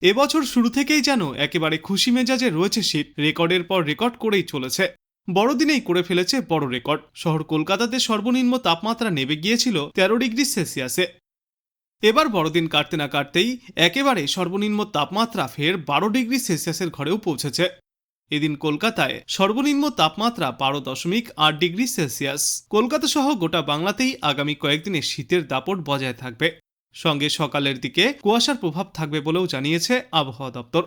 এবছর শুরু থেকেই যেন একেবারে খুশি মেজাজে রয়েছে শীত। রেকর্ডের পর রেকর্ড করেই চলেছে। বড়দিনেই করে ফেলেছে বড় রেকর্ড। শহর কলকাতাতে সর্বনিম্ন তাপমাত্রা নেমে গিয়েছিল 13 ডিগ্রি সেলসিয়াসে। এবার বড়দিন কাটতে না কাটতেই একেবারে সর্বনিম্ন তাপমাত্রা ফের 12 ডিগ্রি সেলসিয়াসের ঘরেও পৌঁছেছে। এদিন কলকাতায় সর্বনিম্ন তাপমাত্রা 12.8 ডিগ্রি সেলসিয়াস। কলকাতা সহ গোটা বাংলাতেই আগামী কয়েকদিনে শীতের দাপট বজায় থাকবে। সঙ্গে সকালের দিকে কুয়াশার প্রভাব থাকবে বলেও জানিয়েছে আবহাওয়া দপ্তর।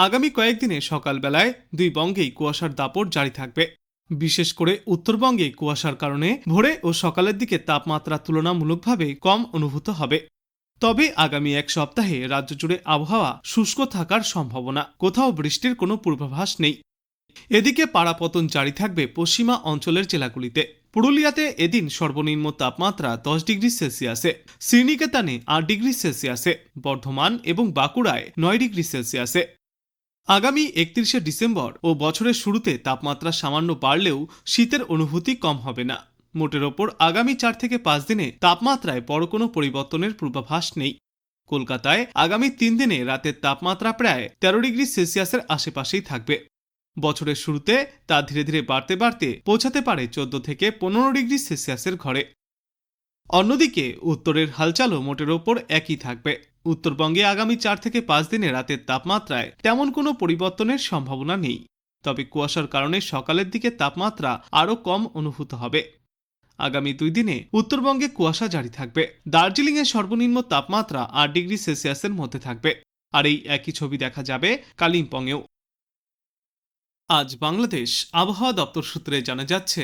আগামী কয়েকদিনে সকালবেলায় দুই বঙ্গেই কুয়াশার দাপট জারি থাকবে। বিশেষ করে উত্তরবঙ্গে কুয়াশার কারণে ভোরে ও সকালের দিকে তাপমাত্রা তুলনামূলকভাবে কম অনুভূত হবে। তবে আগামী এক সপ্তাহে রাজ্য জুড়ে আবহাওয়া শুষ্ক থাকার সম্ভাবনা, কোথাও বৃষ্টির কোনো পূর্বাভাস নেই। এদিকে পাড়াপতন জারি থাকবে পশ্চিমা অঞ্চলের জেলাগুলিতে। পুরুলিয়াতে এদিন সর্বনিম্ন তাপমাত্রা 10 ডিগ্রি সেলসিয়াসে, শ্রীনিকেতনে 8 ডিগ্রি সেলসিয়াসে, বর্ধমান এবং বাঁকুড়ায় 9 ডিগ্রি সেলসিয়াসে। আগামী 31 ডিসেম্বর ও বছরের শুরুতে তাপমাত্রা সামান্য বাড়লেও শীতের অনুভূতি কম হবে না। মোটের ওপর আগামী 4 থেকে 5 দিনে তাপমাত্রায় বড় কোনো পরিবর্তনের পূর্বাভাস নেই। কলকাতায় আগামী 3 দিনে রাতের তাপমাত্রা প্রায় 13 ডিগ্রি সেলসিয়াসের আশেপাশেই থাকবে। বছরের শুরুতে তা ধীরে ধীরে বাড়তে বাড়তে পৌঁছাতে পারে 14 থেকে 15 ডিগ্রি সেলসিয়াসের ঘরে। অন্যদিকে উত্তরের হালচালও মোটের ওপর একই থাকবে। উত্তরবঙ্গে আগামী 4 থেকে 5 দিনে রাতের তাপমাত্রায় তেমন কোনো পরিবর্তনের সম্ভাবনা নেই। তবে কুয়াশার কারণে সকালের দিকে তাপমাত্রা আরও কম অনুভূত হবে। আগামী 2 দিনে উত্তরবঙ্গে কুয়াশা জারি থাকবে। দার্জিলিংয়ের সর্বনিম্ন তাপমাত্রা 8 ডিগ্রি সেলসিয়াসের মধ্যে থাকবে। আর এই একই ছবি দেখা যাবে কালিম্পংয়েও। আজ বাংলাদেশ আবহাওয়া দপ্তর সূত্রে জানা যাচ্ছে,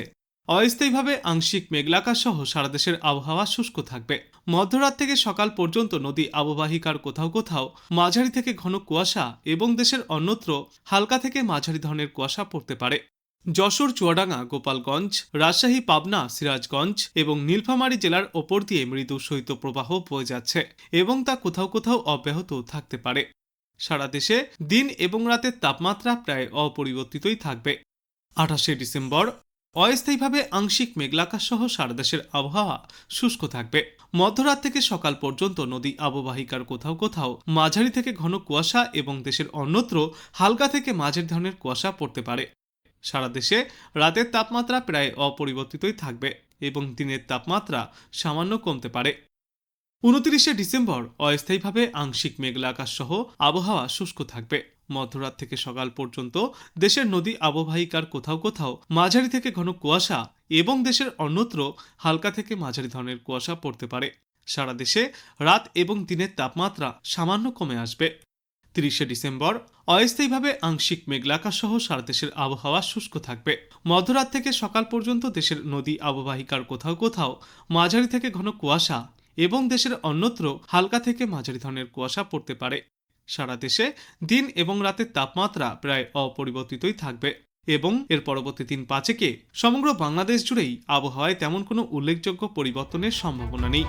অস্থায়ীভাবে আংশিক মেঘলাকাশ সহ সারা দেশের আবহাওয়া শুষ্ক থাকবে। মধ্যরাত থেকে সকাল পর্যন্ত নদী অববাহিকার কোথাও কোথাও মাঝারি থেকে ঘন কুয়াশা এবং দেশের অন্যত্র হালকা থেকে মাঝারি ধরনের কুয়াশা পড়তে পারে। যশোর, চুয়াডাঙ্গা, গোপালগঞ্জ, রাজশাহী, পাবনা, সিরাজগঞ্জ এবং নীলফামারী জেলার ওপর দিয়ে মৃদু শৈত্যপ্রবাহ বয়ে যাচ্ছে এবং তা কোথাও কোথাও অব্যাহত থাকতে পারে। সারা দেশে দিন এবং রাতের তাপমাত্রা প্রায় অপরিবর্তিতই থাকবে। 28 ডিসেম্বর অস্থায়ীভাবে আংশিক মেঘলাকাশ সহ সারা দেশের আবহাওয়া শুষ্ক থাকবে। মধ্যরাত থেকে সকাল পর্যন্ত নদী অববাহিকার কোথাও কোথাও মাঝারি থেকে ঘন কুয়াশা এবং দেশের অন্যত্র হালকা থেকে মাঝারি ধরনের কুয়াশা পড়তে পারে। সারা দেশে রাতের তাপমাত্রা প্রায় অপরিবর্তিতই থাকবে এবং দিনের তাপমাত্রা সামান্য কমতে পারে। 29 ডিসেম্বর অস্থায়ীভাবে আংশিক মেঘলা আকাশ সহ আবহাওয়া শুষ্ক থাকবে। মধ্যরাত থেকে সকাল পর্যন্ত দেশের নদী অববাহিকার কোথাও কোথাও মাঝারি থেকে ঘন কুয়াশা এবং দেশের অন্যত্র হালকা থেকে মাঝারি ধরনের কুয়াশা পড়তে পারে। সারা দেশে রাত এবং দিনের তাপমাত্রা সামান্য কমে আসবে। 30 ডিসেম্বর অস্থায়ীভাবে আংশিক মেঘলা আকাশ সহ সারা দেশের আবহাওয়া শুষ্ক থাকবে। মধ্যরাত থেকে সকাল পর্যন্ত দেশের নদী অববাহিকার কোথাও কোথাও মাঝারি থেকে ঘন কুয়াশা এবং দেশের অন্যত্র হালকা থেকে মাঝারি ধরনের কুয়াশা পড়তে পারে। সারা দেশে দিন এবং রাতের তাপমাত্রা প্রায় অপরিবর্তিতই থাকবে এবং এর পরবর্তী 3-5 সমগ্র বাংলাদেশ জুড়েই আবহাওয়ায় তেমন কোনো উল্লেখযোগ্য পরিবর্তনের সম্ভাবনা নেই।